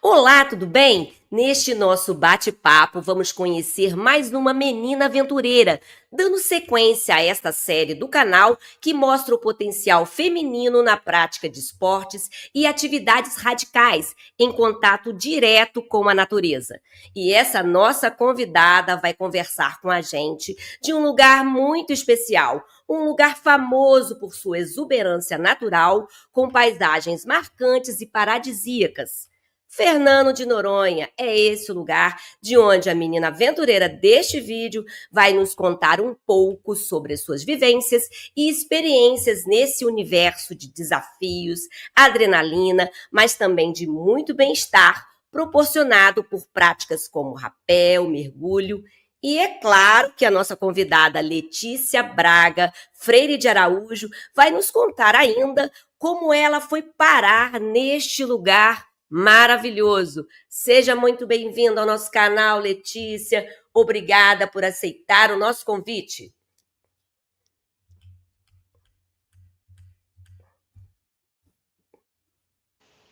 Olá, tudo bem? Neste nosso bate-papo, vamos conhecer mais uma menina aventureira, dando sequência a esta série do canal que mostra o potencial feminino na prática de esportes e atividades radicais em contato direto com a natureza. E essa nossa convidada vai conversar com a gente de um lugar muito especial, um lugar famoso por sua exuberância natural, com paisagens marcantes e paradisíacas. Fernando de Noronha é esse o lugar de onde a menina aventureira deste vídeo vai nos contar um pouco sobre as suas vivências e experiências nesse universo de desafios, adrenalina, mas também de muito bem-estar, proporcionado por práticas como rapel, mergulho. E é claro que a nossa convidada Letícia Braga Freire de Araújo vai nos contar ainda como ela foi parar neste lugar maravilhoso. Seja muito bem-vindo ao nosso canal, Letícia. Obrigada por aceitar o nosso convite.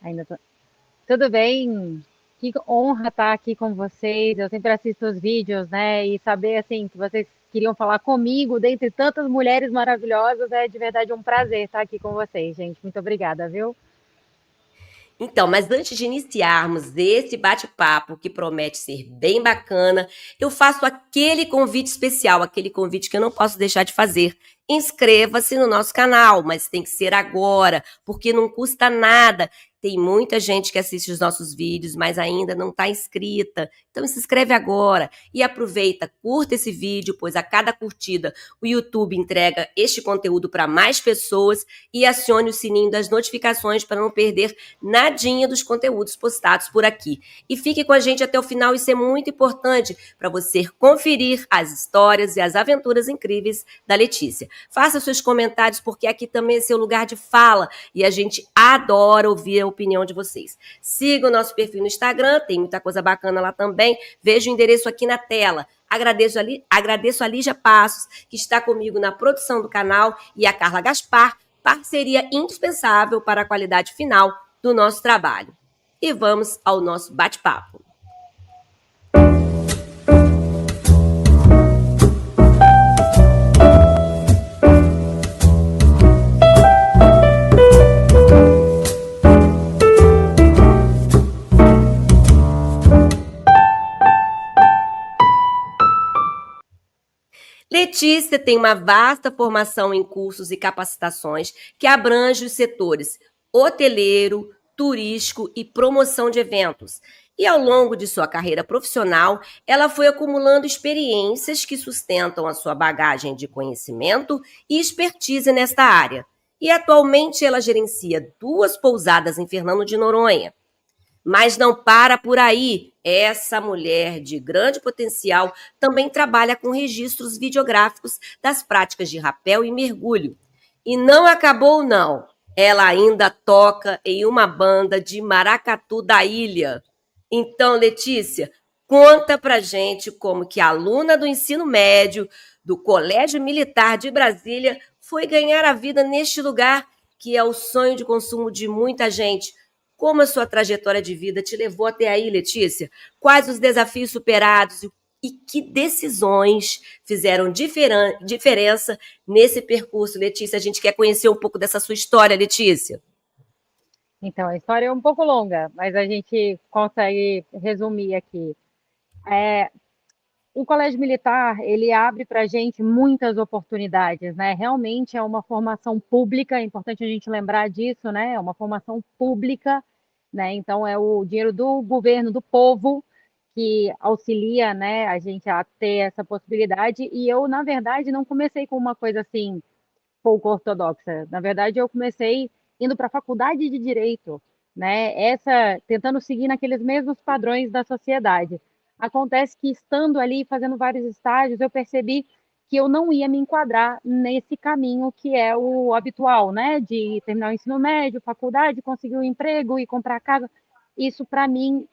Ainda tô... Tudo bem? Que honra estar aqui com vocês. Eu sempre assisto os vídeos, né? E saber assim que vocês queriam falar comigo, dentre tantas mulheres maravilhosas, é de verdade um prazer estar aqui com vocês, gente. Muito obrigada, viu? Então, mas antes de iniciarmos esse bate-papo que promete ser bem bacana, eu faço aquele convite especial, aquele convite que eu não posso deixar de fazer. Inscreva-se no nosso canal, mas tem que ser agora, porque não custa nada. Tem muita gente que assiste os nossos vídeos, mas ainda não está inscrita. Então se inscreve agora e aproveita, curta esse vídeo, pois a cada curtida o YouTube entrega este conteúdo para mais pessoas e acione o sininho das notificações para não perder nadinha dos conteúdos postados por aqui. E fique com a gente até o final, isso é muito importante para você conferir as histórias e as aventuras incríveis da Letícia. Faça seus comentários, porque aqui também é seu lugar de fala e a gente adora ouvir a opinião de vocês. Siga o nosso perfil no Instagram, tem muita coisa bacana lá também. Veja o endereço aqui na tela. Agradeço a Lígia Passos, que está comigo na produção do canal, e a Carla Gaspar, parceria indispensável para a qualidade final do nosso trabalho. E vamos ao nosso bate-papo. Letícia tem uma vasta formação em cursos e capacitações que abrange os setores hoteleiro, turístico e promoção de eventos. E ao longo de sua carreira profissional, ela foi acumulando experiências que sustentam a sua bagagem de conhecimento e expertise nesta área. E atualmente ela gerencia 2 pousadas em Fernando de Noronha. Mas não para por aí. Essa mulher de grande potencial também trabalha com registros videográficos das práticas de rapel e mergulho. E não acabou, não. Ela ainda toca em uma banda de maracatu da ilha. Então, Letícia, conta pra gente como que a aluna do ensino médio do Colégio Militar de Brasília foi ganhar a vida neste lugar que é o sonho de consumo de muita gente. Como a sua trajetória de vida te levou até aí, Letícia? Quais os desafios superados e que decisões fizeram diferença nesse percurso, Letícia? A gente quer conhecer um pouco dessa sua história, Letícia. Então, a história é um pouco longa, mas a gente consegue resumir aqui. O Colégio Militar, ele abre para a gente muitas oportunidades, né? Realmente é uma formação pública, é importante a gente lembrar disso, né? É uma formação pública, né? Então é o dinheiro do governo, do povo, que auxilia, né, a gente a ter essa possibilidade. E eu, na verdade, não comecei com uma coisa assim pouco ortodoxa. Na verdade, eu comecei indo para a faculdade de direito, né? Essa tentando seguir naqueles mesmos padrões da sociedade. Acontece que estando ali fazendo vários estágios, eu percebi que eu não ia me enquadrar nesse caminho que é o habitual, né? De terminar o ensino médio, faculdade, conseguir um emprego e comprar casa. Isso para mim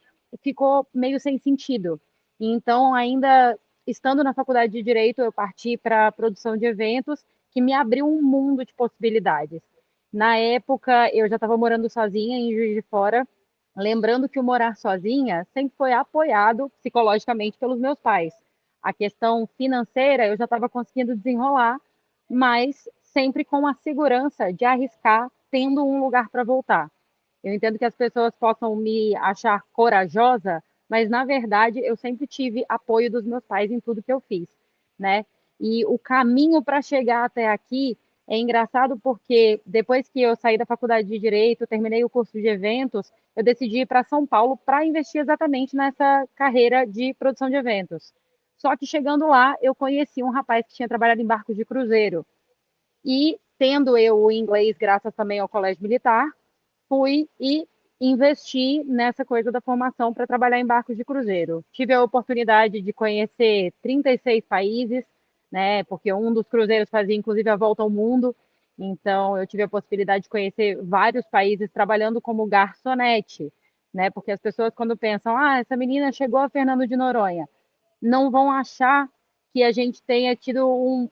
ficou meio sem sentido. Então, ainda estando na faculdade de direito, eu parti para a produção de eventos que me abriu um mundo de possibilidades. Na época, eu já estava morando sozinha em Juiz de Fora Lembrando que o morar sozinha sempre foi apoiado psicologicamente pelos meus pais. A questão financeira eu já estava conseguindo desenrolar, mas sempre com a segurança de arriscar, tendo um lugar para voltar. Eu entendo que as pessoas possam me achar corajosa, mas na verdade eu sempre tive apoio dos meus pais em tudo que eu fiz, né? E o caminho para chegar até aqui é engraçado porque depois que eu saí da faculdade de Direito, terminei o curso de eventos, eu decidi ir para São Paulo para investir exatamente nessa carreira de produção de eventos. Só que chegando lá, eu conheci um rapaz que tinha trabalhado em barcos de cruzeiro. E tendo eu o inglês, graças também ao colégio militar, fui e investi nessa coisa da formação para trabalhar em barcos de cruzeiro. Tive a oportunidade de conhecer 36 países, né? Porque um dos cruzeiros fazia inclusive a volta ao mundo. Então eu tive a possibilidade de conhecer vários países trabalhando como garçonete, né? Porque as pessoas quando pensam, ah, essa menina chegou a Fernando de Noronha, não vão achar que a gente tenha tido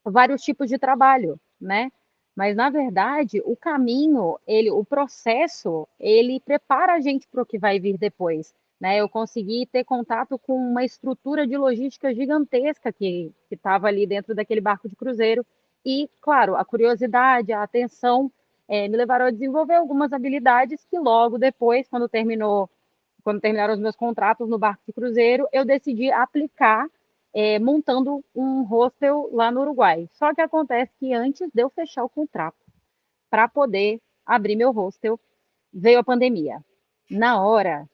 vários tipos de trabalho, né? Mas na verdade, o caminho, o processo, ele prepara a gente para o que vai vir depois, né? Eu consegui ter contato com uma estrutura de logística gigantesca que estava ali dentro daquele barco de cruzeiro e, claro, a curiosidade, a atenção me levaram a desenvolver algumas habilidades que logo depois, quando terminaram os meus contratos no barco de cruzeiro, eu decidi aplicar montando um hostel lá no Uruguai. Só que acontece que antes de eu fechar o contrato para poder abrir meu hostel, veio a pandemia. Na hora,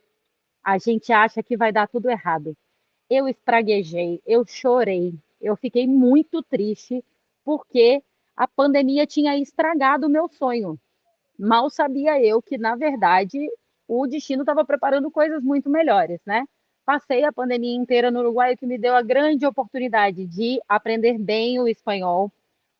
a gente acha que vai dar tudo errado. Eu espraguejei, eu chorei, eu fiquei muito triste porque a pandemia tinha estragado o meu sonho. Mal sabia eu que, na verdade, o destino estava preparando coisas muito melhores, né? Passei a pandemia inteira no Uruguai, o que me deu a grande oportunidade de aprender bem o espanhol.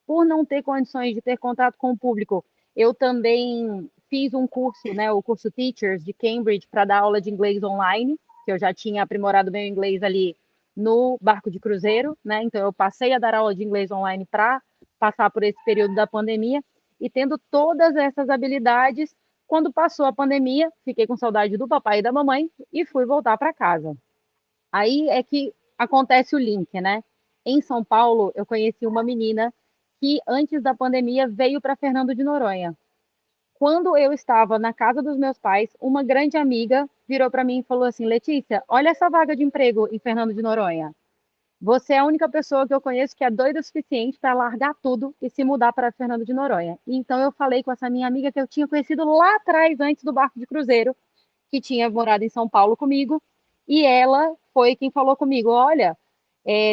Por não ter condições de ter contato com o público, eu também fiz um curso, né, o curso Teachers de Cambridge, para dar aula de inglês online, que eu já tinha aprimorado meu inglês ali no barco de cruzeiro, né? Então eu passei a dar aula de inglês online para passar por esse período da pandemia e tendo todas essas habilidades, quando passou a pandemia, fiquei com saudade do papai e da mamãe e fui voltar para casa. Aí é que acontece o link, né? Em São Paulo, eu conheci uma menina que antes da pandemia veio para Fernando de Noronha. Quando eu estava na casa dos meus pais, uma grande amiga virou para mim e falou assim: Letícia, olha essa vaga de emprego em Fernando de Noronha. Você é a única pessoa que eu conheço que é doida o suficiente para largar tudo e se mudar para Fernando de Noronha. Então eu falei com essa minha amiga que eu tinha conhecido lá atrás, antes do barco de cruzeiro, que tinha morado em São Paulo comigo, e ela foi quem falou comigo: olha,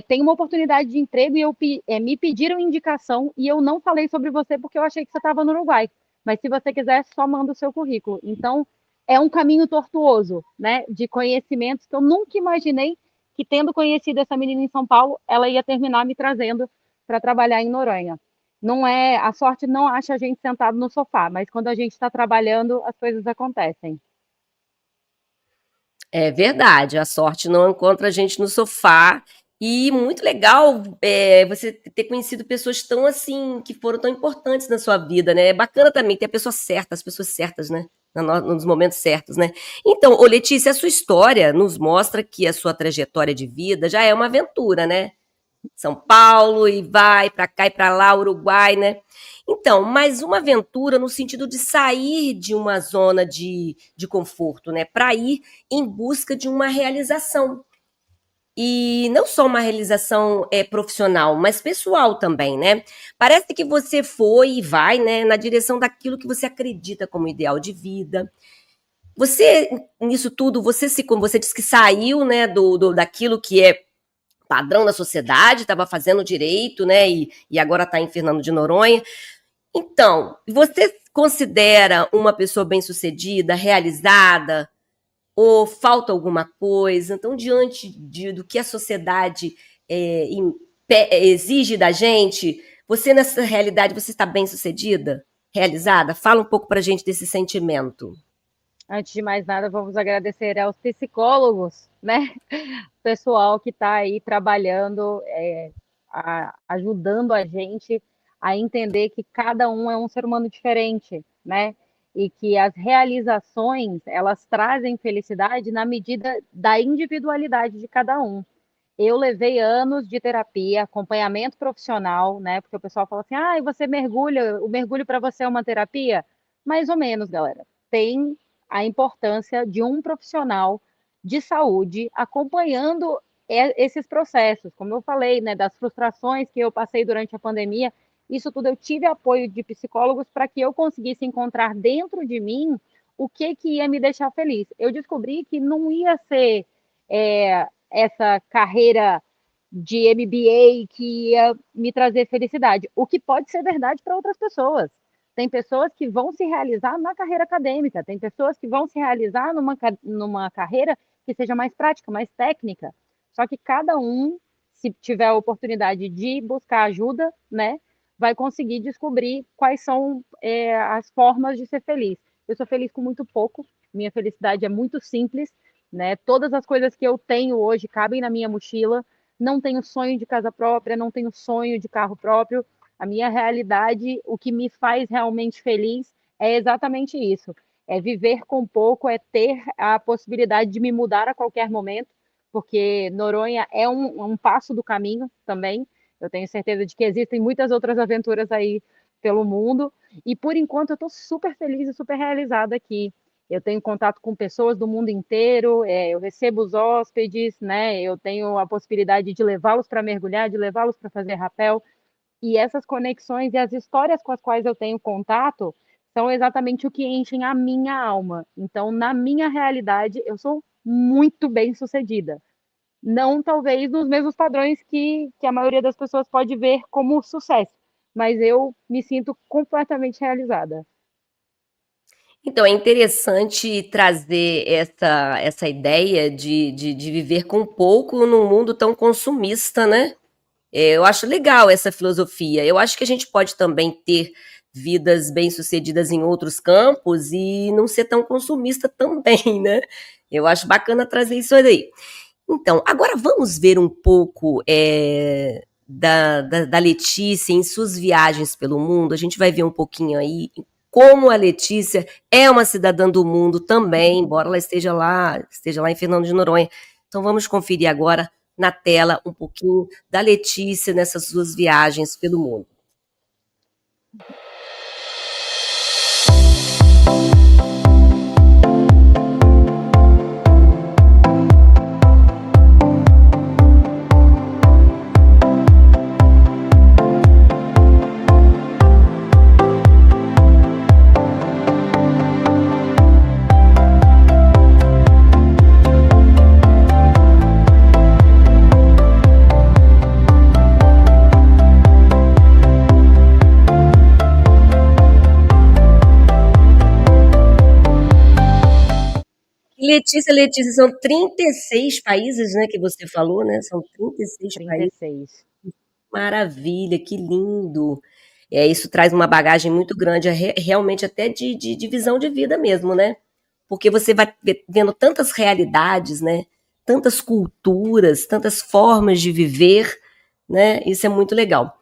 tem uma oportunidade de emprego e me pediram indicação e eu não falei sobre você porque eu achei que você estava no Uruguai. Mas se você quiser, só manda o seu currículo. Então, é um caminho tortuoso, né? De conhecimentos que eu nunca imaginei que, tendo conhecido essa menina em São Paulo, ela ia terminar me trazendo para trabalhar em Noronha. Não é, a sorte não acha a gente sentado no sofá, mas quando a gente está trabalhando, as coisas acontecem. É verdade, a sorte não encontra a gente no sofá. E muito legal você ter conhecido pessoas tão assim, que foram tão importantes na sua vida, né? É bacana também ter a pessoa certa, as pessoas certas, né? Nos momentos certos, né? Então, ô Letícia, a sua história nos mostra que a sua trajetória de vida já é uma aventura, né? São Paulo e vai para cá e para lá, Uruguai, né? Então, mais uma aventura no sentido de sair de uma zona de conforto, né? Para ir em busca de uma realização. E não só uma realização profissional, mas pessoal também, né? Parece que você foi e vai, né, na direção daquilo que você acredita como ideal de vida. Você, nisso tudo, como você disse que saiu, né, daquilo que é padrão da sociedade, estava fazendo direito, né? E agora está em Fernando de Noronha. Então, você considera uma pessoa bem-sucedida, realizada, ou falta alguma coisa? Então, do que a sociedade exige da gente, você nessa realidade, você está bem-sucedida? Realizada? Fala um pouco para a gente desse sentimento. Antes de mais nada, vamos agradecer aos psicólogos, né? Pessoal que está aí trabalhando, ajudando a gente a entender que cada um é um ser humano diferente, né? e que as realizações, elas trazem felicidade na medida da individualidade de cada um. Eu levei anos de terapia, acompanhamento profissional, né? Porque o pessoal fala assim: ah, você mergulha, o mergulho para você é uma terapia? Mais ou menos, galera. Tem a importância de um profissional de saúde acompanhando esses processos. Como eu falei, né, das frustrações que eu passei durante a pandemia, isso tudo eu tive apoio de psicólogos para que eu conseguisse encontrar dentro de mim o que ia me deixar feliz. Eu descobri que não ia ser essa carreira de MBA que ia me trazer felicidade, o que pode ser verdade para outras pessoas. Tem pessoas que vão se realizar na carreira acadêmica, tem pessoas que vão se realizar numa carreira que seja mais prática, mais técnica. Só que cada um, se tiver a oportunidade de buscar ajuda, né, vai conseguir descobrir quais são as formas de ser feliz. Eu sou feliz com muito pouco, minha felicidade é muito simples, né? Todas as coisas que eu tenho hoje cabem na minha mochila. Não tenho sonho de casa própria, não tenho sonho de carro próprio. A minha realidade, o que me faz realmente feliz é exatamente isso. É viver com pouco, é ter a possibilidade de me mudar a qualquer momento, porque Noronha é um passo do caminho também. Eu tenho certeza de que existem muitas outras aventuras aí pelo mundo. E por enquanto eu estou super feliz e super realizada aqui. Eu tenho contato com pessoas do mundo inteiro, eu recebo os hóspedes, né? Eu tenho a possibilidade de levá-los para mergulhar, de levá-los para fazer rapel, e essas conexões e as histórias com as quais eu tenho contato são exatamente o que enchem a minha alma. Então, na minha realidade, eu sou muito bem sucedida. Não talvez nos mesmos padrões que a maioria das pessoas pode ver como sucesso, mas eu me sinto completamente realizada. Então, é interessante trazer essa ideia de viver com pouco num mundo tão consumista, né? Eu acho legal essa filosofia. Eu acho que a gente pode também ter vidas bem-sucedidas em outros campos e não ser tão consumista também, né? Eu acho bacana trazer isso aí. Então, agora vamos ver um pouco da Letícia em suas viagens pelo mundo. A gente vai ver um pouquinho aí como a Letícia é uma cidadã do mundo também, embora ela esteja lá em Fernando de Noronha. Então vamos conferir agora na tela um pouquinho da Letícia nessas suas viagens pelo mundo. Letícia, são 36 países, né, que você falou, né? São 36 países. 36. Maravilha, que lindo. Isso traz uma bagagem muito grande, realmente até de visão de vida mesmo, né? Porque você vai vendo tantas realidades, né? Tantas culturas, tantas formas de viver, né? Isso é muito legal.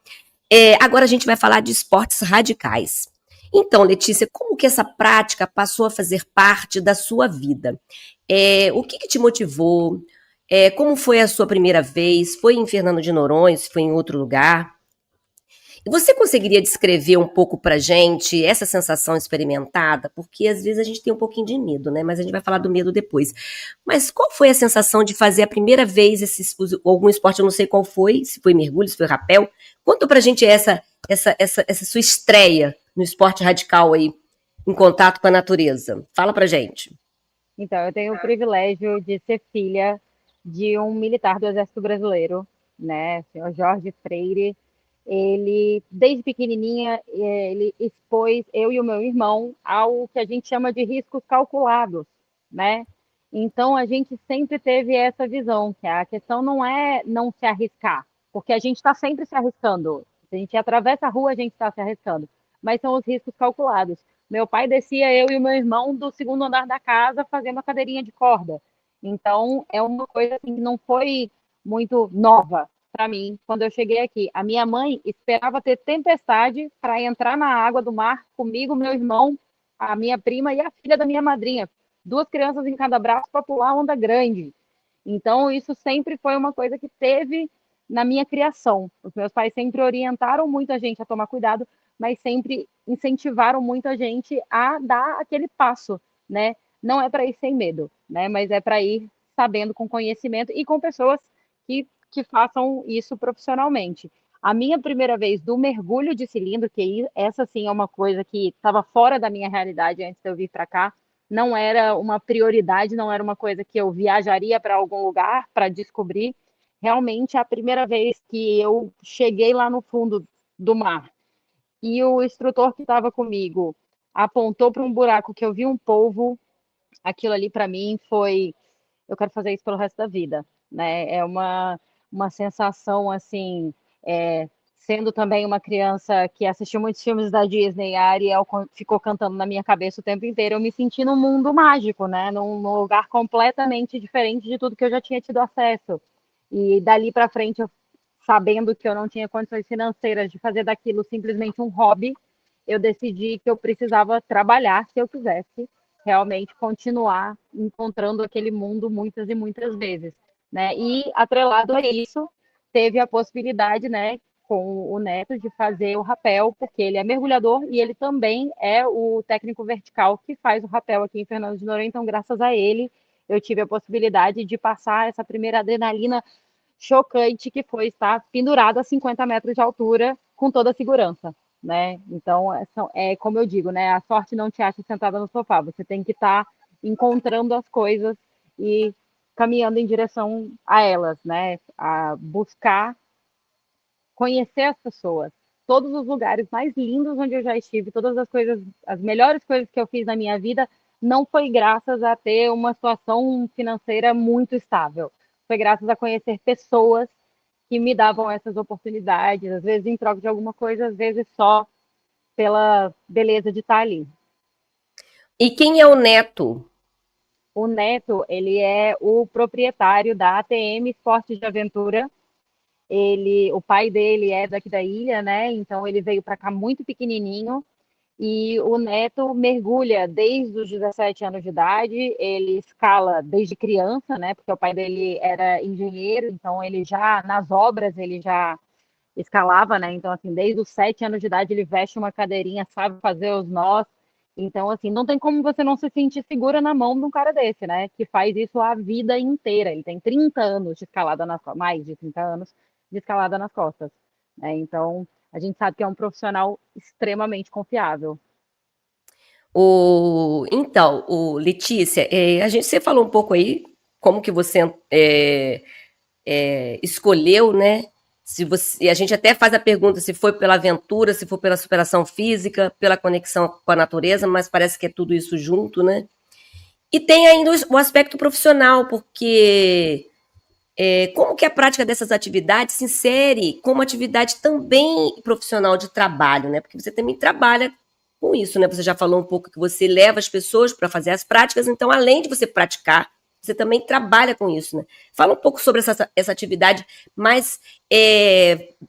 Agora a gente vai falar de esportes radicais. Então, Letícia, como que essa prática passou a fazer parte da sua vida? O que te motivou? Como foi a sua primeira vez? Foi em Fernando de Noronha? Se foi em outro lugar? E você conseguiria descrever um pouco pra gente essa sensação experimentada? Porque às vezes a gente tem um pouquinho de medo, né? Mas a gente vai falar do medo depois. Mas qual foi a sensação de fazer a primeira vez algum esporte? Eu não sei qual foi, se foi mergulho, se foi rapel. Conta pra gente essa sua estreia no esporte radical aí, em contato com a natureza. Fala pra gente. Então, eu tenho o privilégio de ser filha de um militar do Exército Brasileiro, né, o senhor Jorge Freire. Ele, desde pequenininha, ele expôs eu e o meu irmão ao que a gente chama de riscos calculados, né? Então, a gente sempre teve essa visão, que a questão não é não se arriscar, porque a gente está sempre se arriscando. Se a gente atravessa a rua, a gente está se arriscando, mas são os riscos calculados. Meu pai descia eu e o meu irmão do segundo andar da casa fazendo uma cadeirinha de corda. Então, é uma coisa assim, que não foi muito nova para mim quando eu cheguei aqui. A minha mãe esperava ter tempestade para entrar na água do mar comigo, meu irmão, a minha prima e a filha da minha madrinha, duas crianças em cada braço para pular onda grande. Então, isso sempre foi uma coisa que teve na minha criação. Os meus pais sempre orientaram muito a gente a tomar cuidado, mas sempre incentivaram muito a gente a dar aquele passo, né? Não é para ir sem medo, né? Mas é para ir sabendo com conhecimento e com pessoas que façam isso profissionalmente. A minha primeira vez do mergulho de cilindro, que essa sim é uma coisa que estava fora da minha realidade antes de eu vir para cá, não era uma prioridade, não era uma coisa que eu viajaria para algum lugar para descobrir. Realmente, a primeira vez que eu cheguei lá no fundo do mar e o instrutor que estava comigo apontou para um buraco que eu vi um polvo, aquilo ali para mim foi, eu quero fazer isso pelo resto da vida, né? É uma sensação assim, sendo também uma criança que assistiu muitos filmes da Disney, a Ariel ficou cantando na minha cabeça o tempo inteiro, eu me senti num mundo mágico, né? Num lugar completamente diferente de tudo que eu já tinha tido acesso. E dali para frente, eu, sabendo que eu não tinha condições financeiras de fazer daquilo simplesmente um hobby, eu decidi que eu precisava trabalhar se eu quisesse realmente continuar encontrando aquele mundo muitas e muitas vezes, né? E atrelado a isso, teve a possibilidade, né, com o Neto de fazer o rapel, porque ele é mergulhador e ele também é o técnico vertical que faz o rapel aqui em Fernando de Noronha. Então, graças a ele, eu tive a possibilidade de passar essa primeira adrenalina chocante que foi estar pendurado a 50 metros de altura com toda a segurança, né? Então, é como eu digo, né? A sorte não te acha sentada no sofá, você tem que estar encontrando as coisas e caminhando em direção a elas, né? A buscar conhecer as pessoas, todos os lugares mais lindos onde eu já estive, todas as coisas, as melhores coisas que eu fiz na minha vida, não foi graças a ter uma situação financeira muito estável. Foi graças a conhecer pessoas que me davam essas oportunidades, às vezes em troca de alguma coisa, às vezes só pela beleza de estar ali. E quem é o Neto? O Neto, ele é o proprietário da ATM Esportes de Aventura. O pai dele é daqui da ilha, né? Então ele veio para cá muito pequenininho. E o Neto mergulha desde os 17 anos de idade, ele escala desde criança, né? Porque o pai dele era engenheiro, então ele já, nas obras, ele já escalava, né? Então, assim, desde os 7 anos de idade ele veste uma cadeirinha, sabe fazer os nós. Então, assim, não tem como você não se sentir segura na mão de um cara desse, né? Que faz isso a vida inteira. Ele tem 30 anos de escalada nas costas, mais de 30 anos de escalada nas costas, né? Então, a gente sabe que é um profissional extremamente confiável. Então, Letícia, você falou um pouco aí como que você escolheu, né? Se você, e a gente até faz a pergunta se foi pela aventura, se foi pela superação física, pela conexão com a natureza, mas parece que é tudo isso junto, né? E tem ainda o aspecto profissional, porque como que a prática dessas atividades se insere como atividade também profissional de trabalho, né? Porque você também trabalha com isso, né? Você já falou um pouco que você leva as pessoas para fazer as práticas, então, além de você praticar, você também trabalha com isso, né? Fala um pouco sobre essa atividade mais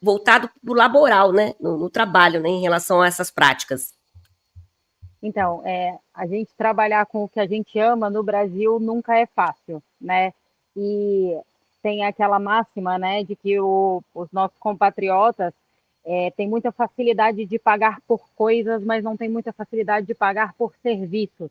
voltado para o laboral, né? No trabalho, né? Em relação a essas práticas. Então, a gente trabalhar com o que a gente ama no Brasil nunca é fácil, né? E tem aquela máxima, né, de que os nossos compatriotas têm muita facilidade de pagar por coisas, mas não tem muita facilidade de pagar por serviços,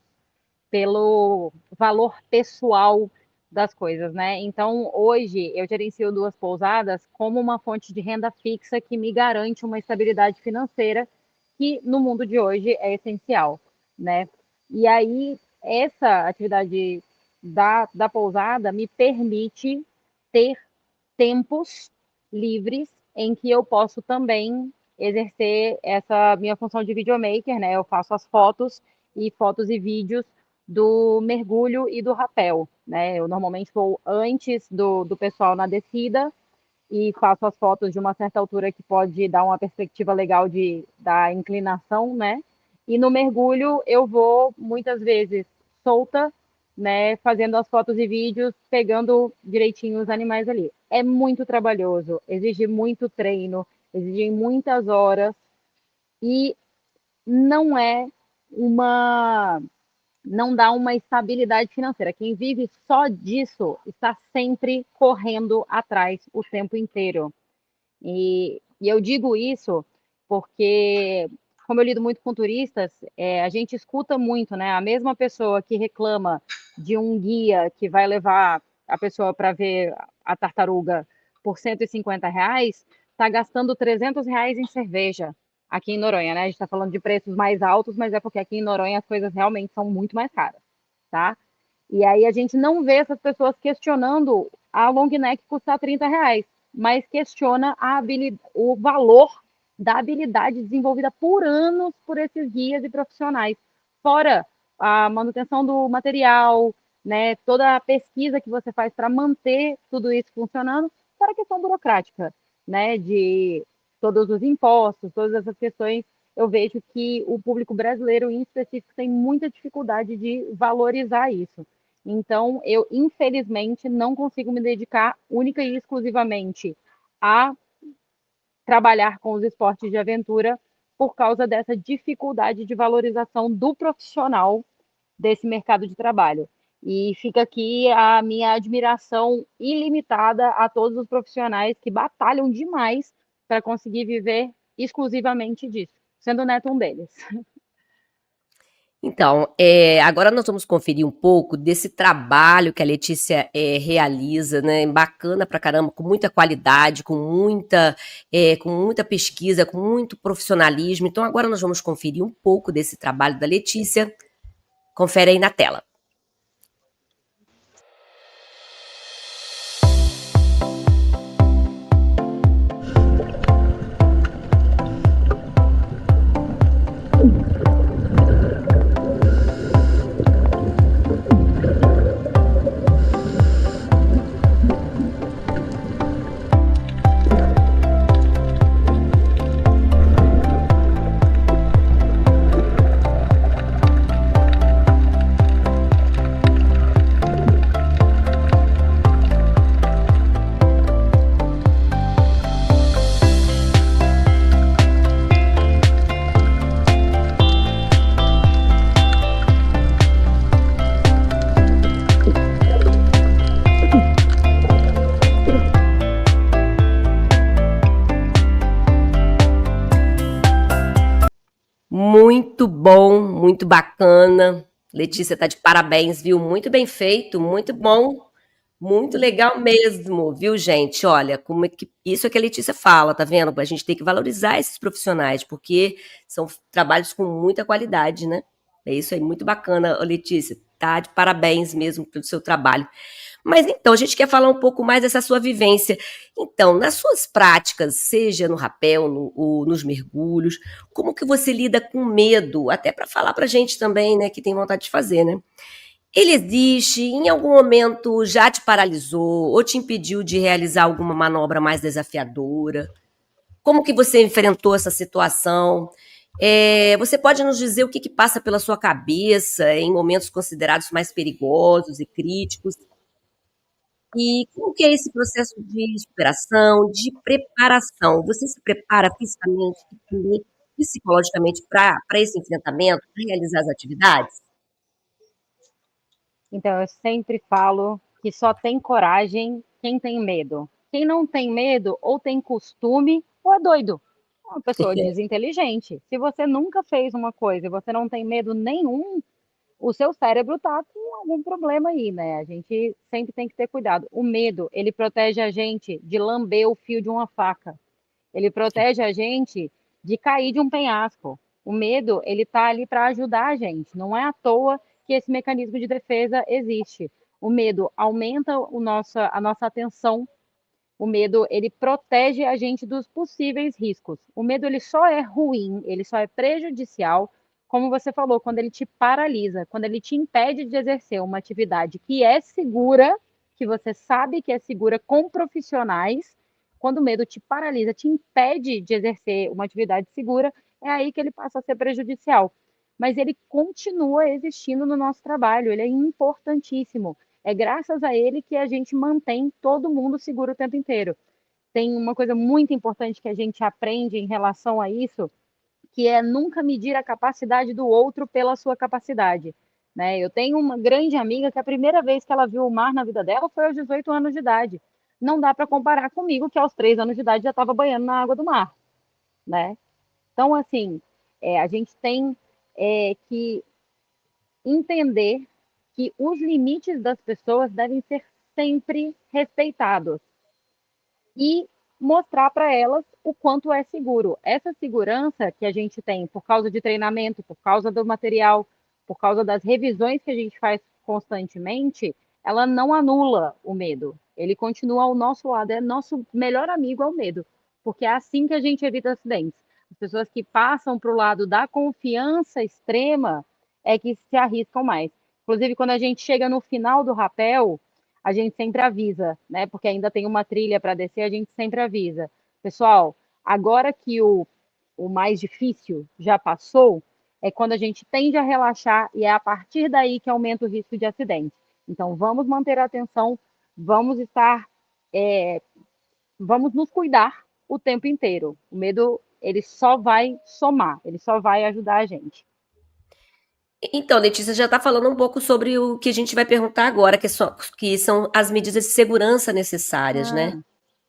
pelo valor pessoal das coisas, né? Então, hoje eu gerencio duas pousadas como uma fonte de renda fixa que me garante uma estabilidade financeira que no mundo de hoje é essencial, né? E aí, essa atividade da pousada me permite ter tempos livres em que eu posso também exercer essa minha função de videomaker, né? Eu faço as fotos e vídeos do mergulho e do rapel, né? Eu normalmente vou antes do pessoal na descida e faço as fotos de uma certa altura que pode dar uma perspectiva legal da inclinação, né? E no mergulho eu vou muitas vezes solta, né? Fazendo as fotos e vídeos, pegando direitinho os animais ali. É muito trabalhoso, exige muito treino, exige muitas horas e não é uma não dá uma estabilidade financeira. Quem vive só disso está sempre correndo atrás o tempo inteiro. E eu digo isso porque, como eu lido muito com turistas, a gente escuta muito, né? A mesma pessoa que reclama de um guia que vai levar a pessoa para ver a tartaruga por R$ 150, está gastando R$ 300 em cerveja aqui em Noronha, né? A gente está falando de preços mais altos, mas é porque aqui em Noronha as coisas realmente são muito mais caras, tá? E aí a gente não vê essas pessoas questionando a long neck custar R$ 30, mas questiona o valor da habilidade desenvolvida por anos por esses guias e profissionais. Fora a manutenção do material, né, toda a pesquisa que você faz para manter tudo isso funcionando, fora a questão burocrática, né, de todos os impostos, todas essas questões, eu vejo que o público brasileiro, em específico, tem muita dificuldade de valorizar isso. Então, eu, infelizmente, não consigo me dedicar única e exclusivamente a trabalhar com os esportes de aventura por causa dessa dificuldade de valorização do profissional desse mercado de trabalho. E fica aqui a minha admiração ilimitada a todos os profissionais que batalham demais para conseguir viver exclusivamente disso, sendo o Neto um deles. Então, agora nós vamos conferir um pouco desse trabalho que a Letícia realiza, né? Bacana pra caramba, com muita qualidade, com muita pesquisa, com muito profissionalismo. Então, agora nós vamos conferir um pouco desse trabalho da Letícia. Confere aí na tela. Muito bom, muito bacana. Letícia tá de parabéns, viu? Muito bem feito, muito bom, muito legal mesmo, viu, gente? Olha, como é que isso é que a Letícia fala, tá vendo? A gente tem que valorizar esses profissionais, porque são trabalhos com muita qualidade, né? É isso aí, muito bacana, ô Letícia. Tá de parabéns mesmo pelo seu trabalho. Mas então, a gente quer falar um pouco mais dessa sua vivência. Então, nas suas práticas, seja no rapel, ou nos mergulhos, como que você lida com medo? Até para falar para a gente também, né, que tem vontade de fazer, né? Ele existe, em algum momento já te paralisou ou te impediu de realizar alguma manobra mais desafiadora? Como que você enfrentou essa situação? Você pode nos dizer o que, que passa pela sua cabeça em momentos considerados mais perigosos e críticos? E como que é esse processo de superação, de preparação? Você se prepara fisicamente e também psicologicamente para esse enfrentamento, para realizar as atividades? Então, eu sempre falo que só tem coragem quem tem medo. Quem não tem medo, ou tem costume, ou é doido. É uma pessoa desinteligente. Se você nunca fez uma coisa e você não tem medo nenhum, o seu cérebro está com algum problema aí, né? A gente sempre tem que ter cuidado. O medo, ele protege a gente de lamber o fio de uma faca. Ele protege a gente de cair de um penhasco. O medo, ele está ali para ajudar a gente. Não é à toa que esse mecanismo de defesa existe. O medo aumenta a nossa atenção. O medo, ele protege a gente dos possíveis riscos. O medo, ele só é ruim, ele só é prejudicial, como você falou, quando ele te paralisa, quando ele te impede de exercer uma atividade que é segura, que você sabe que é segura com profissionais. Quando o medo te paralisa, te impede de exercer uma atividade segura, é aí que ele passa a ser prejudicial. Mas ele continua existindo no nosso trabalho, ele é importantíssimo. É graças a ele que a gente mantém todo mundo seguro o tempo inteiro. Tem uma coisa muito importante que a gente aprende em relação a isso, que é nunca medir a capacidade do outro pela sua capacidade. Né? Eu tenho uma grande amiga que a primeira vez que ela viu o mar na vida dela foi aos 18 anos de idade. Não dá para comparar comigo, que aos 3 anos de idade já estava banhando na água do mar. Né? Então, assim, a gente tem que entender que os limites das pessoas devem ser sempre respeitados e mostrar para elas o quanto é seguro. Essa segurança que a gente tem por causa de treinamento, por causa do material, por causa das revisões que a gente faz constantemente, ela não anula o medo. Ele continua ao nosso lado, é nosso melhor amigo ao medo, porque é assim que a gente evita acidentes. As pessoas que passam para o lado da confiança extrema é que se arriscam mais. Inclusive, quando a gente chega no final do rapel, a gente sempre avisa, né? Porque ainda tem uma trilha para descer, a gente sempre avisa. Pessoal, agora que o mais difícil já passou, é quando a gente tende a relaxar e é a partir daí que aumenta o risco de acidente. Então, vamos manter a atenção, vamos estar, vamos nos cuidar o tempo inteiro. O medo, ele só vai somar, ele só vai ajudar a gente. Então, Letícia já está falando um pouco sobre o que a gente vai perguntar agora, que são as medidas de segurança necessárias, né? Ah,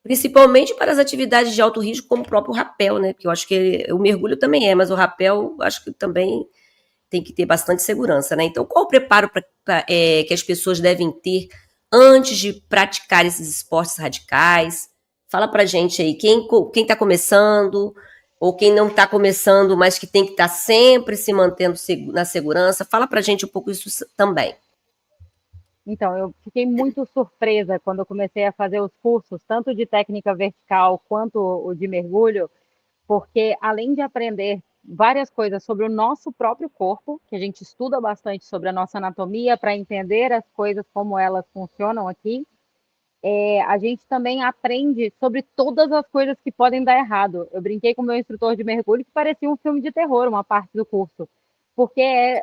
Principalmente para as atividades de alto risco, como o próprio rapel, né? Porque eu acho que o mergulho também é, mas o rapel acho que também tem que ter bastante segurança, né? Então, qual o preparo que as pessoas devem ter antes de praticar esses esportes radicais? Fala pra gente aí, quem está começando, ou quem não está começando, mas que tem que estar sempre se mantendo na segurança. Fala pra gente um pouco isso também. então, eu fiquei muito surpresa quando eu comecei a fazer os cursos, tanto de técnica vertical quanto o de mergulho, porque além de aprender várias coisas sobre o nosso próprio corpo, que a gente estuda bastante sobre a nossa anatomia para entender as coisas como elas funcionam aqui, a gente também aprende sobre todas as coisas que podem dar errado. Eu brinquei com o meu instrutor de mergulho que parecia um filme de terror, uma parte do curso, porque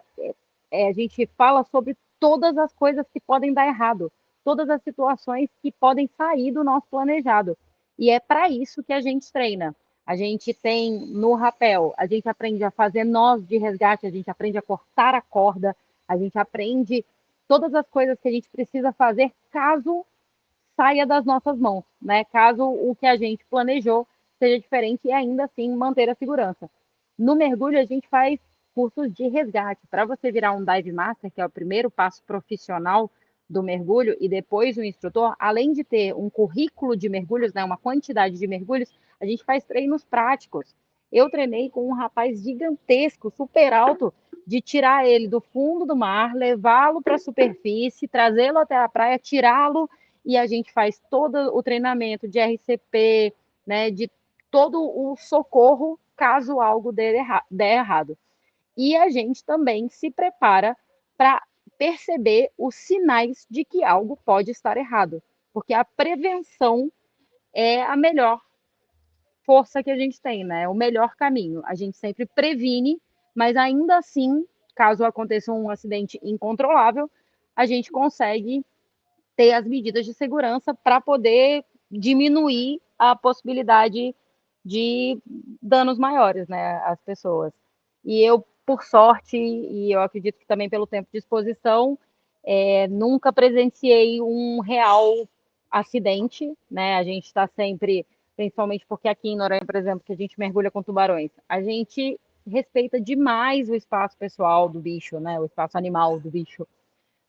a gente fala sobre todas as coisas que podem dar errado, todas as situações que podem sair do nosso planejado. E é para isso que a gente treina. A gente tem no rapel, a gente aprende a fazer nós de resgate, a gente aprende a cortar a corda, a gente aprende todas as coisas que a gente precisa fazer caso saia das nossas mãos, né? Caso o que a gente planejou seja diferente e ainda assim manter a segurança. No mergulho, a gente faz cursos de resgate. Para você virar um dive master, que é o primeiro passo profissional do mergulho, e depois o instrutor, além de ter um currículo de mergulhos, né, uma quantidade de mergulhos, a gente faz treinos práticos. Eu treinei com um rapaz gigantesco, super alto, de tirar ele do fundo do mar, levá-lo para a superfície, trazê-lo até a praia, tirá-lo, e a gente faz todo o treinamento de RCP, né, de todo o socorro caso algo der errado. E a gente também se prepara para perceber os sinais de que algo pode estar errado, porque a prevenção é a melhor força que a gente tem, né? É o melhor caminho. A gente sempre previne, mas ainda assim, caso aconteça um acidente incontrolável, a gente consegue ter as medidas de segurança para poder diminuir a possibilidade de danos maiores, né, às pessoas. E eu, por sorte, e eu acredito que também pelo tempo de exposição, nunca presenciei um real acidente, né? A gente está sempre, principalmente porque aqui em Noronha, por exemplo, que a gente mergulha com tubarões, a gente respeita demais o espaço pessoal do bicho, né? O espaço animal do bicho,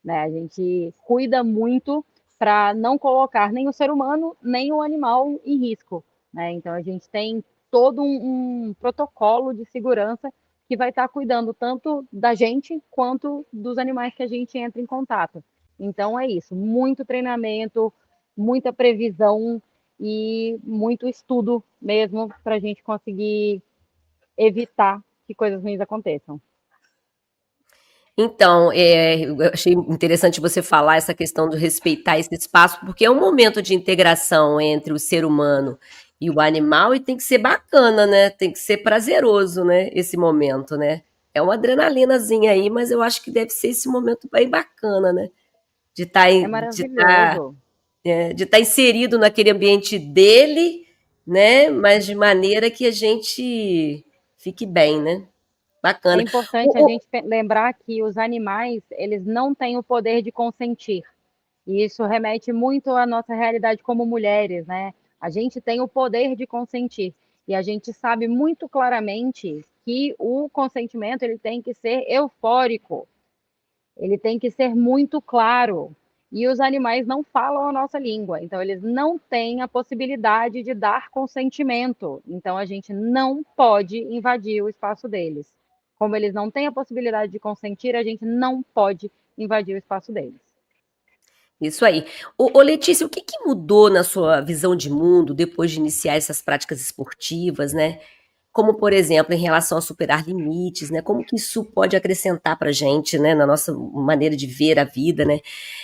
né? A gente cuida muito para não colocar nem o ser humano nem o animal em risco, né? Então a gente tem todo um protocolo de segurança que vai estar cuidando tanto da gente quanto dos animais que a gente entra em contato. Então é isso, muito treinamento, muita previsão e muito estudo mesmo para a gente conseguir evitar que coisas ruins aconteçam. Então, eu achei interessante você falar essa questão de respeitar esse espaço, porque é um momento de integração entre o ser humano e o animal e tem que ser bacana, né? Tem que ser prazeroso, né? Esse momento, né? É uma adrenalinazinha aí, mas eu acho que deve ser esse momento bem bacana, né? De estar É de estar maravilhoso. de estar inserido naquele ambiente dele, né? Mas de maneira que a gente fique bem, né? É Bacana. importante a O- o- gente lembrar que os animais, eles não têm o poder de consentir. E isso remete muito à nossa realidade como mulheres, né? A gente tem o poder de consentir. E a gente sabe muito claramente que o consentimento ele tem que ser eufórico, ele tem que ser muito claro. E os animais não falam a nossa língua, então eles não têm a possibilidade de dar consentimento. Então a gente não pode invadir o espaço deles. Como eles não têm a possibilidade de consentir, a gente não pode invadir o espaço deles. Isso aí. Letícia, o que que mudou na sua visão de mundo depois de iniciar essas práticas esportivas, né? Como, por exemplo, em relação a superar limites, né? Como que isso pode acrescentar para a gente, né? Na nossa maneira de ver a vida, né?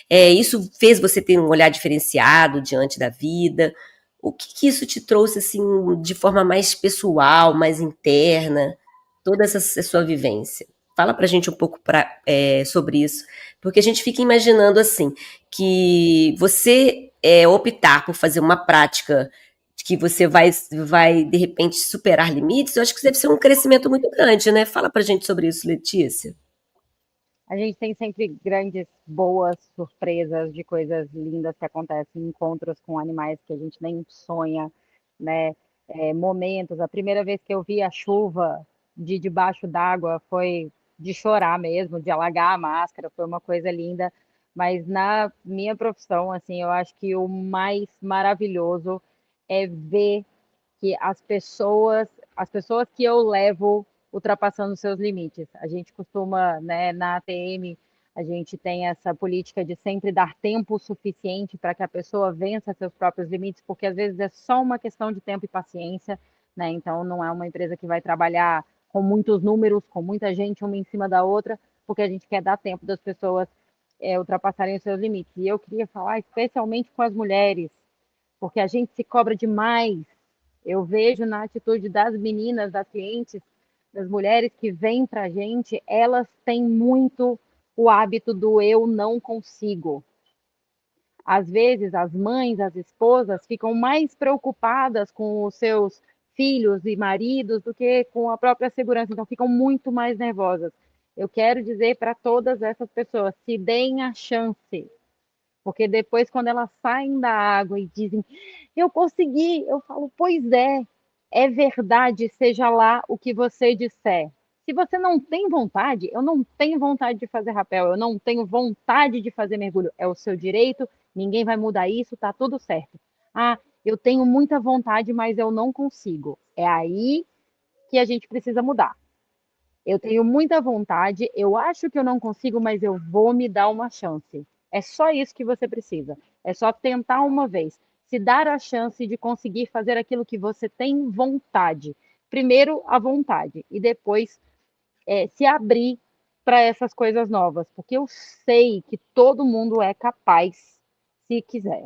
Isso fez você ter um olhar diferenciado diante da vida? O que que isso te trouxe, assim, de forma mais pessoal, mais interna? Toda essa sua vivência. Fala pra gente um pouco sobre isso, porque a gente fica imaginando, assim, que você optar por fazer uma prática que você vai, de repente, superar limites, eu acho que deve ser um crescimento muito grande, né? Fala pra gente sobre isso, Letícia. A gente tem sempre grandes, boas surpresas de coisas lindas que acontecem, encontros com animais que a gente nem sonha, né? Momentos. A primeira vez que eu vi a chuva de debaixo d'água foi de chorar mesmo, de alagar a máscara, foi uma coisa linda. Mas na minha profissão, assim, eu acho que o mais maravilhoso é ver que as pessoas que eu levo ultrapassando seus limites. A gente costuma, né, na ATM, a gente tem essa política de sempre dar tempo suficiente para que a pessoa vença seus próprios limites, porque às vezes é só uma questão de tempo e paciência, né? Então não é uma empresa que vai trabalhar com muitos números, com muita gente uma em cima da outra, porque a gente quer dar tempo das pessoas ultrapassarem os seus limites. E eu queria falar especialmente com as mulheres, porque a gente se cobra demais. Eu vejo na atitude das meninas, das clientes, das mulheres que vêm para a gente, elas têm muito o hábito do eu não consigo. Às vezes, as mães, as esposas ficam mais preocupadas com os seus filhos e maridos do que com a própria segurança, então ficam muito mais nervosas. Eu quero dizer para todas essas pessoas: se deem a chance, porque depois, quando elas saem da água e dizem, eu consegui, eu falo, pois é verdade, seja lá o que você disser. Se você não tem vontade, eu não tenho vontade de fazer rapel, eu não tenho vontade de fazer mergulho, é o seu direito, ninguém vai mudar isso, tá tudo certo. Ah, eu tenho muita vontade, mas eu não consigo. É aí que a gente precisa mudar. Eu tenho muita vontade, eu acho que eu não consigo, mas eu vou me dar uma chance. É só isso que você precisa. É só tentar uma vez. Se dar a chance de conseguir fazer aquilo que você tem vontade. Primeiro, a vontade, e depois se abrir para essas coisas novas, porque eu sei que todo mundo é capaz, se quiser.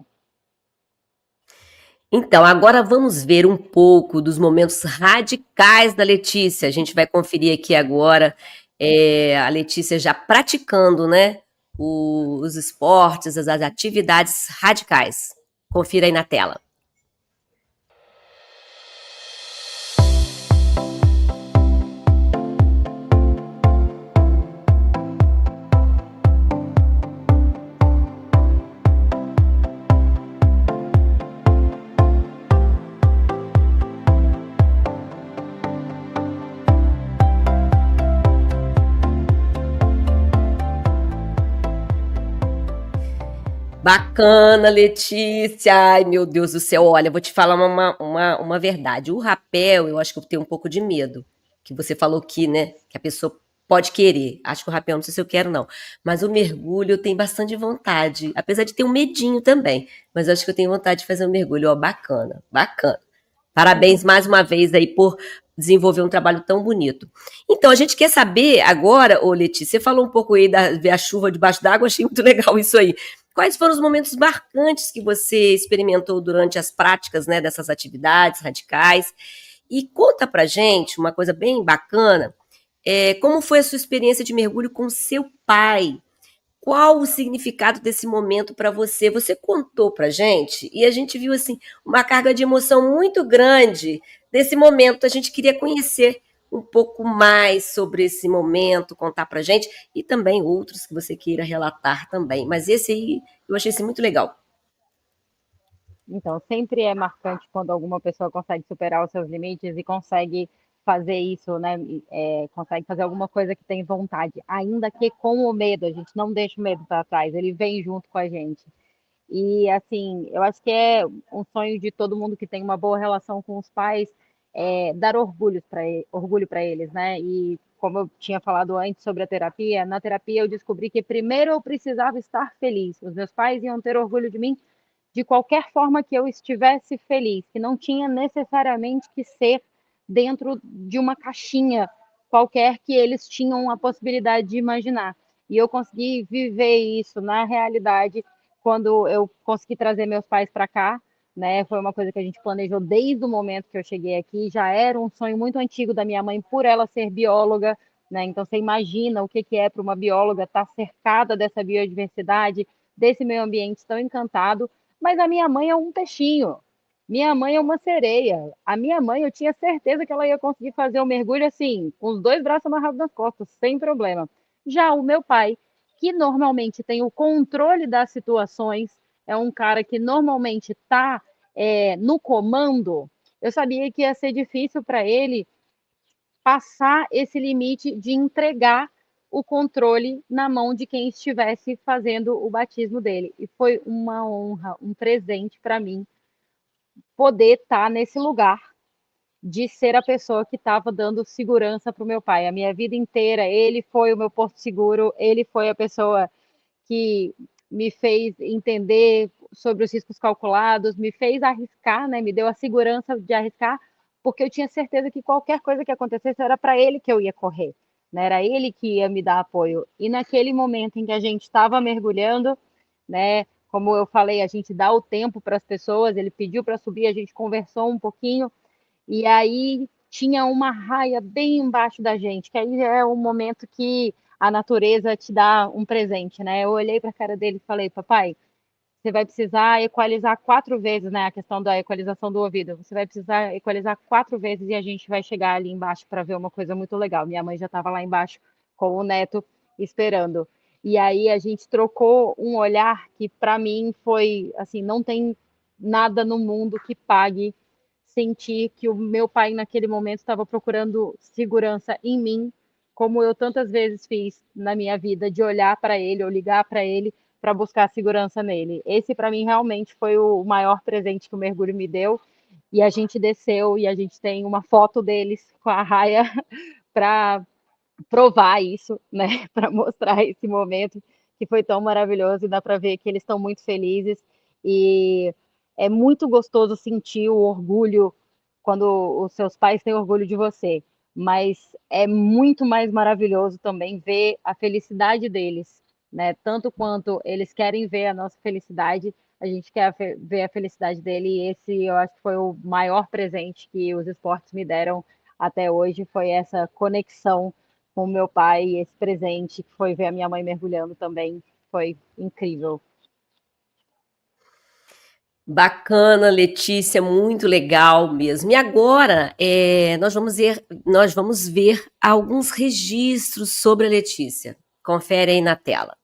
Então, agora vamos ver um pouco dos momentos radicais da Letícia. A gente vai conferir aqui agora a Letícia já praticando, né, os esportes, as atividades radicais. Confira aí na tela. Bacana, Letícia. Ai, meu Deus do céu. Olha, vou te falar uma verdade. O rapel, eu acho que eu tenho um pouco de medo. Que você falou que, né, que a pessoa pode querer. Acho que o rapel, não sei se eu quero, não. Mas o mergulho eu tenho bastante vontade. Apesar de ter um medinho também. Mas eu acho que eu tenho vontade de fazer um mergulho. Ó, bacana, bacana. Parabéns mais uma vez aí por desenvolver um trabalho tão bonito. Então, a gente quer saber agora, ô Letícia, você falou um pouco aí da ver a chuva debaixo d'água, achei muito legal isso aí. Quais foram os momentos marcantes que você experimentou durante as práticas, né, dessas atividades radicais? E conta pra gente uma coisa bem bacana, como foi a sua experiência de mergulho com seu pai? Qual o significado desse momento para você? Você contou pra gente e a gente viu assim uma carga de emoção muito grande desse momento. A gente queria conhecer um pouco mais sobre esse momento, contar pra gente, e também outros que você queira relatar também. Mas esse aí, eu achei esse muito legal. Então, sempre é marcante quando alguma pessoa consegue superar os seus limites e consegue fazer isso, né? Consegue fazer alguma coisa que tem vontade, ainda que com o medo, a gente não deixa o medo para trás, ele vem junto com a gente. E assim, eu acho que é um sonho de todo mundo que tem uma boa relação com os pais, dar orgulho para eles, né? E como eu tinha falado antes sobre a terapia, na terapia eu descobri que primeiro eu precisava estar feliz. Os meus pais iam ter orgulho de mim de qualquer forma que eu estivesse feliz, que não tinha necessariamente que ser dentro de uma caixinha qualquer que eles tinham a possibilidade de imaginar. E eu consegui viver isso na realidade quando eu consegui trazer meus pais para cá, né? Foi uma coisa que a gente planejou desde o momento que eu cheguei aqui. Já era um sonho muito antigo da minha mãe por ela ser bióloga, né? Então você imagina o que é para uma bióloga estar cercada dessa biodiversidade, desse meio ambiente tão encantado. Mas a minha mãe é um peixinho. Minha mãe é uma sereia. A minha mãe, eu tinha certeza que ela ia conseguir fazer o mergulho assim, com os dois braços amarrados nas costas, sem problema. Já o meu pai, que normalmente tem o controle das situações, é um cara que normalmente está no comando. Eu sabia que ia ser difícil para ele passar esse limite de entregar o controle na mão de quem estivesse fazendo o batismo dele. E foi uma honra, um presente para mim poder estar nesse lugar de ser a pessoa que estava dando segurança para o meu pai. A minha vida inteira, ele foi o meu porto seguro, ele foi a pessoa que me fez entender sobre os riscos calculados, me fez arriscar, né? Me deu a segurança de arriscar, porque eu tinha certeza que qualquer coisa que acontecesse era para ele que eu ia correr, né? Era ele que ia me dar apoio. E naquele momento em que a gente estava mergulhando, né? Como eu falei, a gente dá o tempo para as pessoas. Ele pediu para subir, a gente conversou um pouquinho e aí tinha uma raia bem embaixo da gente, que aí é o momento que a natureza te dá um presente, né? Eu olhei para a cara dele e falei, papai, você vai precisar equalizar 4 vezes, né? A questão da equalização do ouvido. Você vai precisar equalizar 4 vezes e a gente vai chegar ali embaixo para ver uma coisa muito legal. Minha mãe já estava lá embaixo com o neto esperando. E aí a gente trocou um olhar que para mim foi assim, não tem nada no mundo que pague sentir que o meu pai naquele momento estava procurando segurança em mim, como eu tantas vezes fiz na minha vida, de olhar para ele ou ligar para ele para buscar segurança nele. Esse para mim realmente foi o maior presente que o mergulho me deu. E a gente desceu e a gente tem uma foto deles com a raia para provar isso, né? Para mostrar esse momento que foi tão maravilhoso e dá para ver que eles estão muito felizes e é muito gostoso sentir o orgulho quando os seus pais têm orgulho de você, mas é muito mais maravilhoso também ver a felicidade deles, né? Tanto quanto eles querem ver a nossa felicidade, a gente quer ver a felicidade dele e esse eu acho que foi o maior presente que os esportes me deram até hoje, foi essa conexão com o meu pai, e esse presente que foi ver a minha mãe mergulhando também foi incrível. Bacana, Letícia, muito legal mesmo. E agora nós vamos ver alguns registros sobre a Letícia. Confere aí na tela.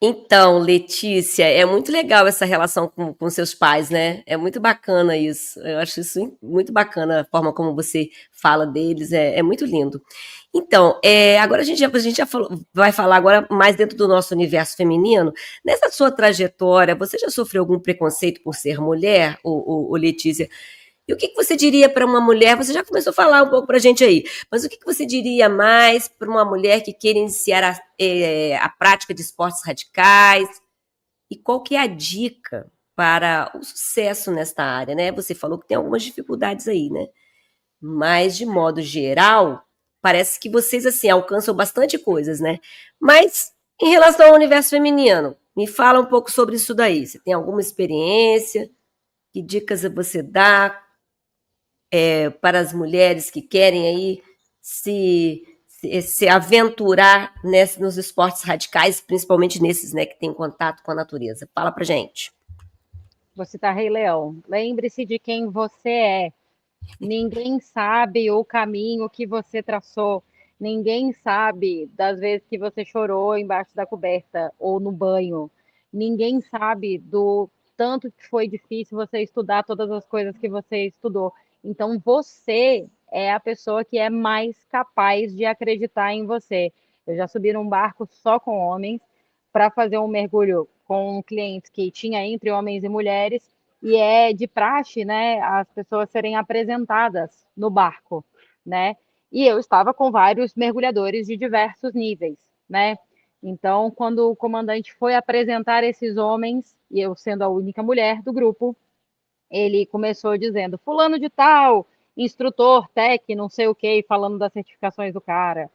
Então, Letícia, é muito legal essa relação com seus pais, né? É muito bacana isso. Eu acho isso muito bacana, a forma como você fala deles, é muito lindo. Então, agora a gente já vai falar agora mais dentro do nosso universo feminino. Nessa sua trajetória, você já sofreu algum preconceito por ser mulher, ô Letícia? E o que você diria para uma mulher? Você já começou a falar um pouco para a gente aí, mas o que você diria mais para uma mulher que queira iniciar a prática de esportes radicais? E qual que é a dica para o sucesso nesta área, né? Você falou que tem algumas dificuldades aí, né? Mas, de modo geral, parece que vocês, assim, alcançam bastante coisas, né? Mas, em relação ao universo feminino, me fala um pouco sobre isso daí. Você tem alguma experiência? Que dicas você dá para as mulheres que querem aí se aventurar nos esportes radicais, principalmente nesses, né, que tem contato com a natureza? Fala pra gente. Vou citar Rei Leão. Lembre-se de quem você é. Ninguém sabe o caminho que você traçou. Ninguém sabe das vezes que você chorou embaixo da coberta ou no banho. Ninguém sabe do tanto que foi difícil você estudar todas as coisas que você estudou. Então você é a pessoa que é mais capaz de acreditar em você. Eu já subi num barco só com homens para fazer um mergulho com clientes que tinha entre homens e mulheres e é de praxe, né, as pessoas serem apresentadas no barco, né? E eu estava com vários mergulhadores de diversos níveis, né? Então, quando o comandante foi apresentar esses homens, e eu sendo a única mulher do grupo, ele começou dizendo: Fulano de Tal, instrutor, tech, não sei o que, falando das certificações do cara.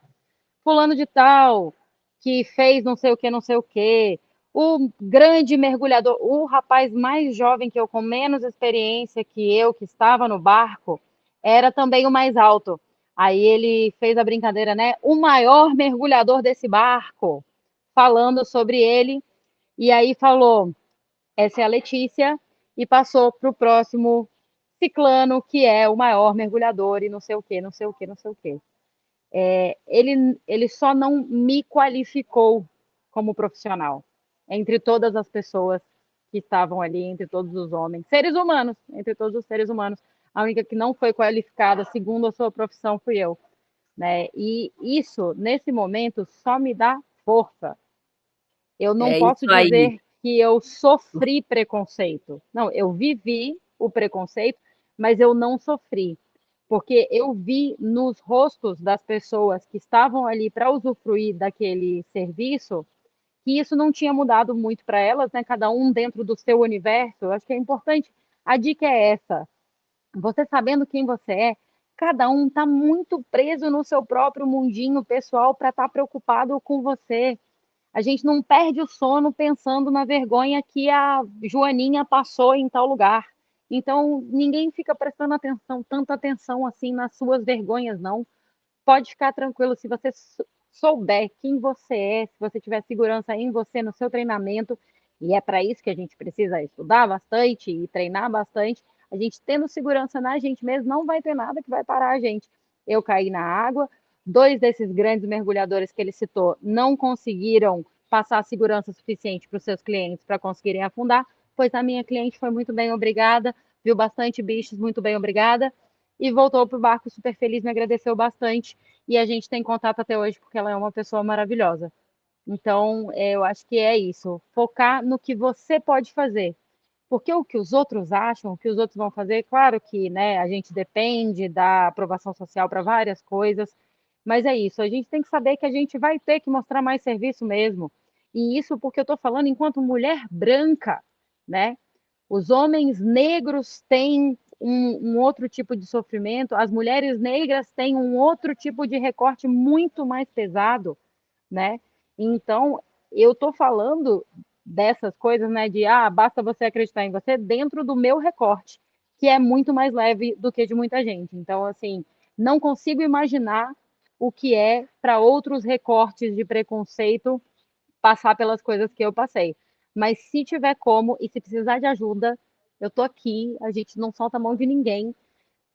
Fulano de Tal, que fez não sei o que, não sei o que. O grande mergulhador, o rapaz mais jovem que eu, com menos experiência que eu, que estava no barco, era também o mais alto. Aí ele fez a brincadeira, né? O maior mergulhador desse barco, falando sobre ele. E aí falou: essa é a Letícia, e passou para o próximo ciclano, que é o maior mergulhador, e não sei o que, não sei o que, não sei o que. Ele só não me qualificou como profissional entre todas as pessoas que estavam ali, entre todos os homens, seres humanos, entre todos os seres humanos. A única que não foi qualificada segundo a sua profissão fui eu, né? E isso, nesse momento, só me dá força. Eu não É isso posso aí. dizer que eu sofri preconceito. Não, eu vivi o preconceito, mas eu não sofri, porque eu vi nos rostos das pessoas que estavam ali para usufruir daquele serviço que isso não tinha mudado muito para elas, né? Cada um dentro do seu universo. Eu acho que é importante. A dica é essa: você sabendo quem você é, cada um está muito preso no seu próprio mundinho pessoal para estar preocupado com você. A gente não perde o sono pensando na vergonha que a Joaninha passou em tal lugar. Então, ninguém fica prestando atenção, tanta atenção assim nas suas vergonhas, não. Pode ficar tranquilo, se você souber quem você é, se você tiver segurança em você, no seu treinamento, e é para isso que a gente precisa estudar bastante e treinar bastante, a gente tendo segurança na gente mesmo, não vai ter nada que vai parar a gente. Eu caí na água, dois desses grandes mergulhadores que ele citou não conseguiram passar segurança suficiente para os seus clientes para conseguirem afundar, pois a minha cliente foi muito bem, obrigada, viu bastante bichos, muito bem, obrigada, e voltou para o barco super feliz, me agradeceu bastante, e a gente tem contato até hoje porque ela é uma pessoa maravilhosa. Então, eu acho que é isso, focar no que você pode fazer. Porque o que os outros acham, o que os outros vão fazer, claro que, né, a gente depende da aprovação social para várias coisas, mas é isso, a gente tem que saber que a gente vai ter que mostrar mais serviço mesmo. E isso porque eu estou falando enquanto mulher branca, né? Os homens negros têm um outro tipo de sofrimento, as mulheres negras têm um outro tipo de recorte muito mais pesado, né? Então, eu estou falando dessas coisas, né, de basta você acreditar em você dentro do meu recorte, que é muito mais leve do que de muita gente. Então, assim, não consigo imaginar o que é para outros recortes de preconceito passar pelas coisas que eu passei. Mas se tiver como e se precisar de ajuda, eu tô aqui, a gente não solta a mão de ninguém.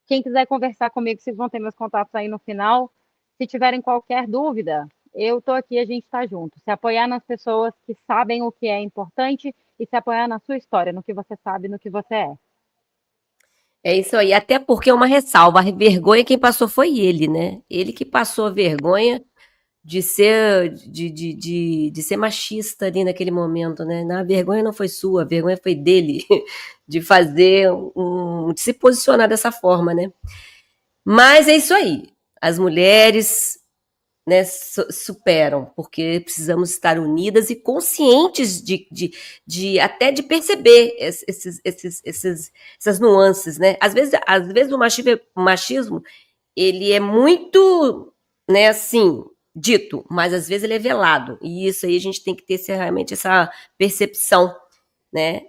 Quem quiser conversar comigo, vocês vão ter meus contatos aí no final. Se tiverem qualquer dúvida, eu tô aqui, a gente está junto. Se apoiar nas pessoas que sabem o que é importante e se apoiar na sua história, no que você sabe, no que você é. É isso aí. Até porque é uma ressalva, a vergonha quem passou foi ele, né? Ele que passou a vergonha de ser machista ali naquele momento, né? A vergonha não foi sua, a vergonha foi dele, de fazer de se posicionar dessa forma, né? Mas é isso aí. As mulheres, né, superam, porque precisamos estar unidas e conscientes até de perceber essas nuances, né? Às vezes o machismo ele é muito, né, assim, dito, mas às vezes ele é velado. E isso aí a gente tem que ter realmente essa percepção, né?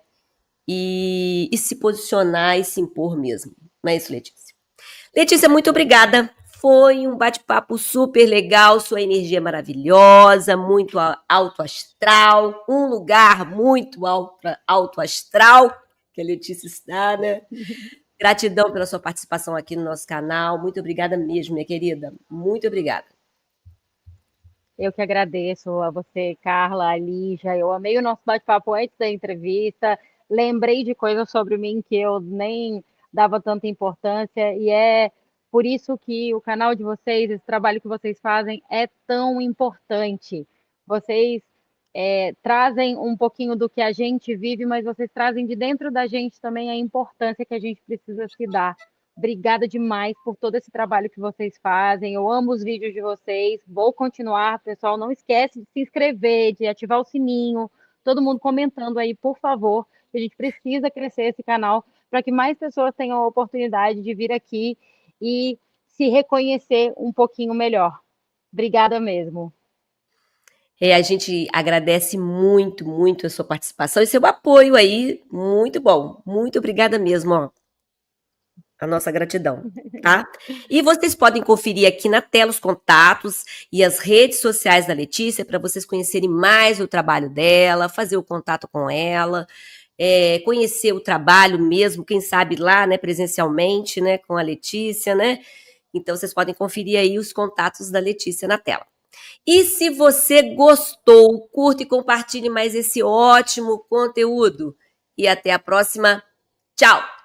E se posicionar e se impor mesmo. Não é isso, Letícia? Letícia, muito obrigada. Foi um bate-papo super legal, sua energia é maravilhosa, muito alto astral, um lugar muito alto astral que a Letícia está, né? Gratidão pela sua participação aqui no nosso canal. Muito obrigada mesmo, minha querida. Muito obrigada. Eu que agradeço a você, Carla, a Lígia. Eu amei o nosso bate-papo antes da entrevista. Lembrei de coisas sobre mim que eu nem dava tanta importância. E é por isso que o canal de vocês, esse trabalho que vocês fazem, é tão importante. Vocês trazem um pouquinho do que a gente vive, mas vocês trazem de dentro da gente também a importância que a gente precisa se dar. Obrigada demais por todo esse trabalho que vocês fazem. Eu amo os vídeos de vocês. Vou continuar, pessoal. Não esquece de se inscrever, de ativar o sininho. Todo mundo comentando aí, por favor. A gente precisa crescer esse canal para que mais pessoas tenham a oportunidade de vir aqui e se reconhecer um pouquinho melhor. Obrigada mesmo. A gente agradece muito, muito a sua participação e seu apoio aí. Muito bom. Muito obrigada mesmo, ó. A nossa gratidão, tá? E vocês podem conferir aqui na tela os contatos e as redes sociais da Letícia para vocês conhecerem mais o trabalho dela, fazer o contato com ela, conhecer o trabalho mesmo, quem sabe lá, né, presencialmente, né, com a Letícia, né? Então vocês podem conferir aí os contatos da Letícia na tela. E se você gostou, curta e compartilhe mais esse ótimo conteúdo. E até a próxima. Tchau!